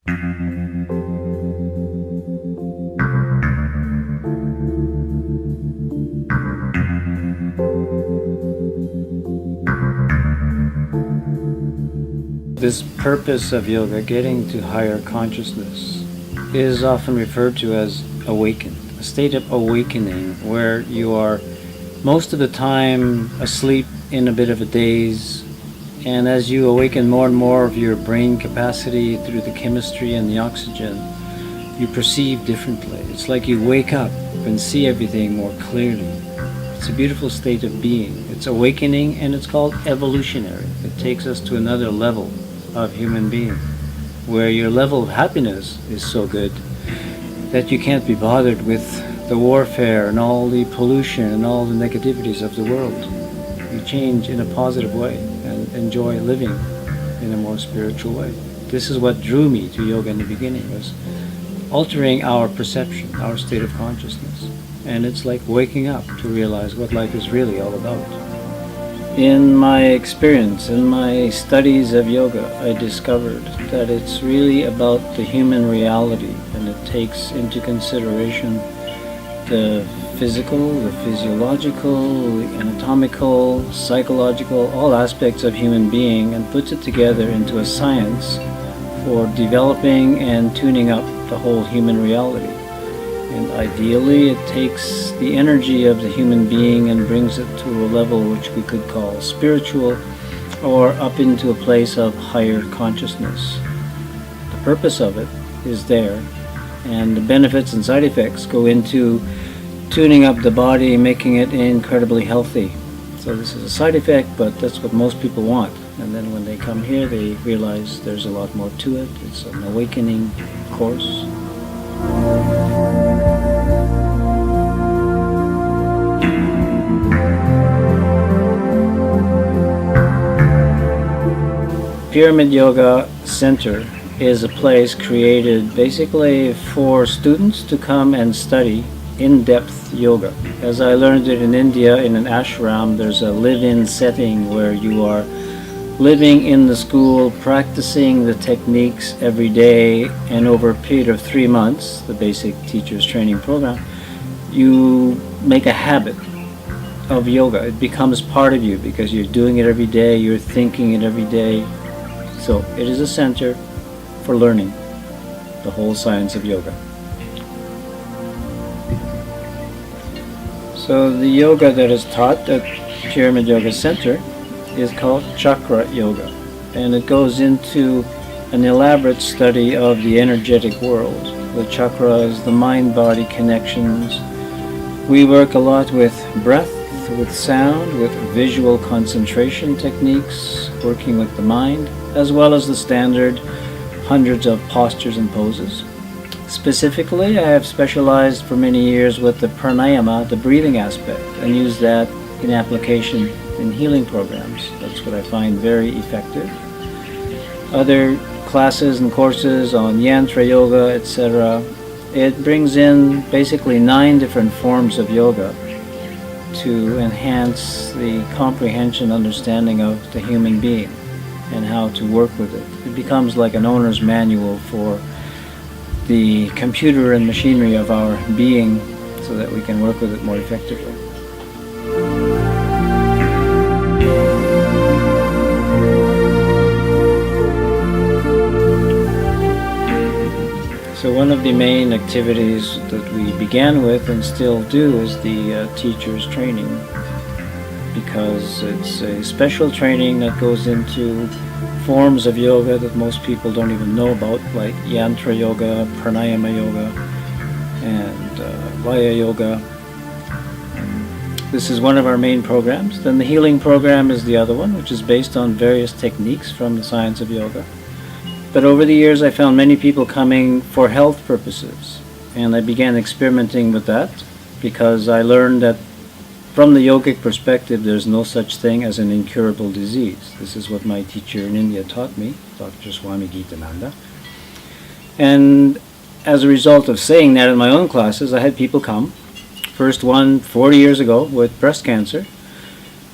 This purpose of yoga, getting to higher consciousness, is often referred to as awakened, a state of awakening where you are most of the time asleep in a bit of a daze, and as you awaken more and more of your brain capacity through the chemistry and the oxygen, you perceive differently. It's like you wake up and see everything more clearly. It's a beautiful state of being. It's awakening, and it's called evolutionary. It takes us to another level of human being, where your level of happiness is so good that you can't be bothered with the warfare and all the pollution and all the negativities of the world. You change in a positive way and enjoy living in a more spiritual way. This is what drew me to yoga in the beginning, was altering our perception, our state of consciousness. And it's like waking up to realize what life is really all about. In my experience, in my studies of yoga, I discovered that it's really about the human reality, and it takes into consideration the physical, the physiological, the anatomical, psychological, all aspects of human being, and puts it together into a science for developing and tuning up the whole human reality. And ideally, it takes the energy of the human being and brings it to a level which we could call spiritual, or up into a place of higher consciousness. The purpose of it is there, and the benefits and side effects go into tuning up the body, making it incredibly healthy. So this is a side effect, but that's what most people want. And then when they come here, they realize there's a lot more to it. It's an awakening course. Pyramid Yoga Center is a place created basically for students to come and study in-depth yoga. As I learned it in India, in an ashram, there's a live-in setting where you are living in the school, practicing the techniques every day, and over a period of 3 months, the basic teacher's training program, you make a habit of yoga. It becomes part of you because you're doing it every day, you're thinking it every day. So it is a center for learning the whole science of yoga. So the yoga that is taught at Pyramid Yoga Center is called chakra yoga, and it goes into an elaborate study of the energetic world. The chakras, the mind-body connections. We work a lot with breath, with sound, with visual concentration techniques, working with the mind, as well as the standard hundreds of postures and poses. Specifically, I have specialized for many years with the pranayama, the breathing aspect, and use that in application in healing programs. That's what I find very effective. Other classes and courses on yantra yoga, etc. It brings in basically 9 different forms of yoga to enhance the comprehension, understanding of the human being and how to work with it. It becomes like an owner's manual for the computer and machinery of our being so that we can work with it more effectively. So one of the main activities that we began with and still do is the teacher's training, because it's a special training that goes into forms of yoga that most people don't even know about, like yantra yoga, pranayama yoga, and vaya yoga. This is one of our main programs. Then the healing program is the other one, which is based on various techniques from the science of yoga. But over the years I found many people coming for health purposes, and I began experimenting with that because I learned that from the yogic perspective there's no such thing as an incurable disease. This is what my teacher in India taught me, Dr. Swami Geetananda. And as a result of saying that in my own classes, I had people come. First one 40 years ago with breast cancer.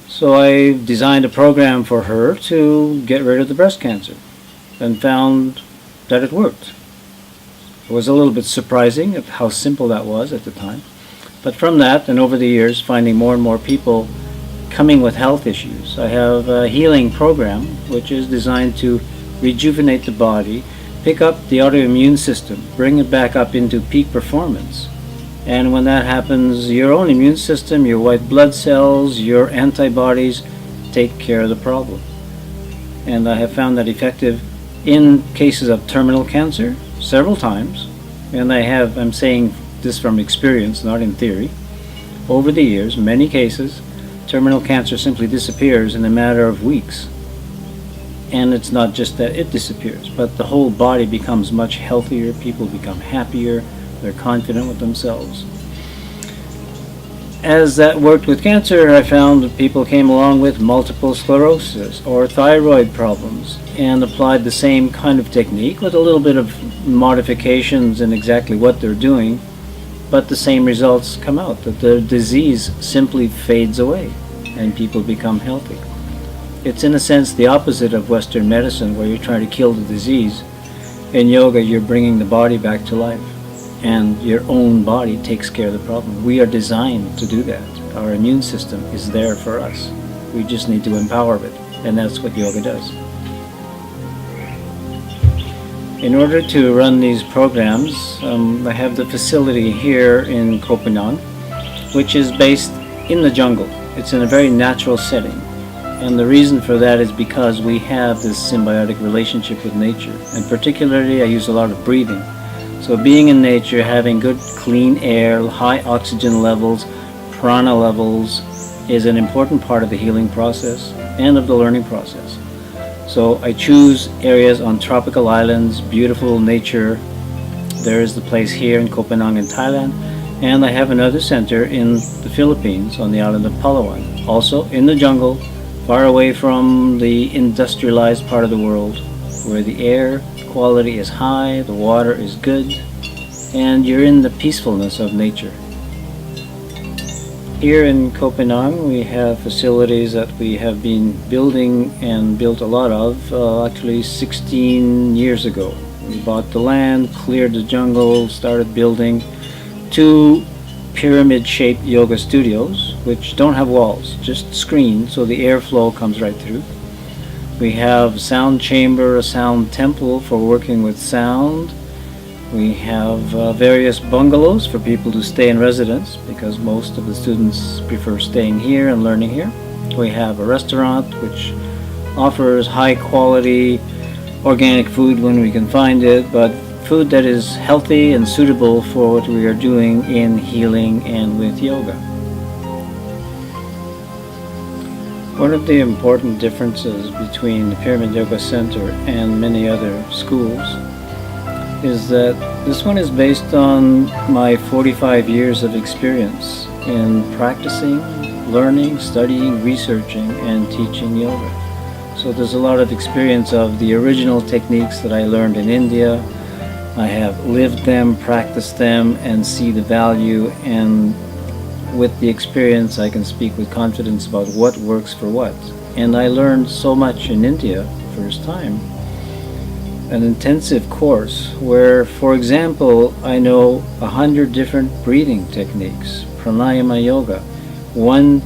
So I designed a program for her to get rid of the breast cancer, and found that it worked. It was a little bit surprising of how simple that was at the time. But from that, and over the years, finding more and more people coming with health issues. I have a healing program which is designed to rejuvenate the body, pick up the autoimmune system, bring it back up into peak performance. And when that happens, your own immune system, your white blood cells, your antibodies take care of the problem. And I have found that effective in cases of terminal cancer several times. And I'm saying this from experience, not in theory. Over the years, many cases, terminal cancer simply disappears in a matter of weeks. And it's not just that it disappears, but the whole body becomes much healthier, people become happier, they're confident with themselves. As that worked with cancer, I found that people came along with multiple sclerosis or thyroid problems and applied the same kind of technique with a little bit of modifications in exactly what they're doing, but the same results come out, that the disease simply fades away and people become healthy. It's in a sense the opposite of Western medicine, where you're trying to kill the disease. In yoga, you're bringing the body back to life, and your own body takes care of the problem. We are designed to do that. Our immune system is there for us. We just need to empower it, and that's what yoga does. In order to run these programs, I have the facility here in Copenhagen, which is based in the jungle. It's in a very natural setting. And the reason for that is because we have this symbiotic relationship with nature. And particularly, I use a lot of breathing. So being in nature, having good clean air, high oxygen levels, prana levels, is an important part of the healing process and of the learning process. So I choose areas on tropical islands, beautiful nature. There is the place here in Copenhagen, in Thailand. And I have another center in the Philippines on the island of Palawan. Also in the jungle, far away from the industrialized part of the world, where the air quality is high, the water is good, and you're in the peacefulness of nature. Here in Copenhagen, we have facilities that we have been building and built a lot of, actually 16 years ago. We bought the land, cleared the jungle, started building 2 pyramid-shaped yoga studios, which don't have walls, just screens, so the airflow comes right through. We have a sound chamber, a sound temple for working with sound. We have various bungalows for people to stay in residence, because most of the students prefer staying here and learning here. We have a restaurant which offers high-quality organic food when we can find it, but food that is healthy and suitable for what we are doing in healing and with yoga. One of the important differences between the Pyramid Yoga Center and many other schools is that this one is based on my 45 years of experience in practicing, learning, studying, researching, and teaching yoga. So there's a lot of experience of the original techniques that I learned in India. I have lived them, practiced them, and see the value, and with the experience I can speak with confidence about what works for what. And I learned so much in India first time. An intensive course where, for example, I know 100 different breathing techniques, pranayama yoga, one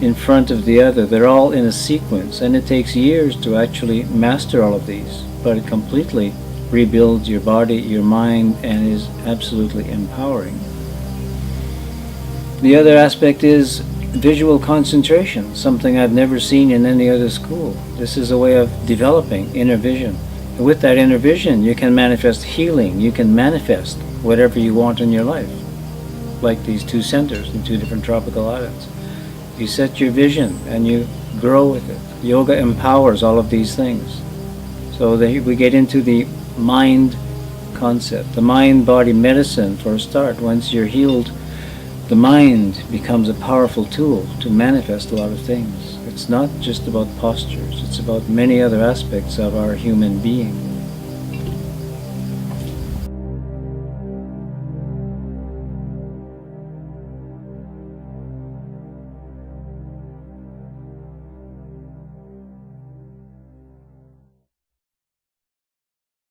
in front of the other. They're all in a sequence, and it takes years to actually master all of these, but it completely rebuilds your body, your mind, and is absolutely empowering. The other aspect is visual concentration, something I've never seen in any other school. This is a way of developing inner vision. And with that inner vision, you can manifest healing. You can manifest whatever you want in your life, like these 2 centers in 2 different tropical islands. You set your vision and you grow with it. Yoga empowers all of these things. So we get into the mind concept, the mind-body medicine for a start. Once you're healed, the mind becomes a powerful tool to manifest a lot of things. It's not just about postures, it's about many other aspects of our human being.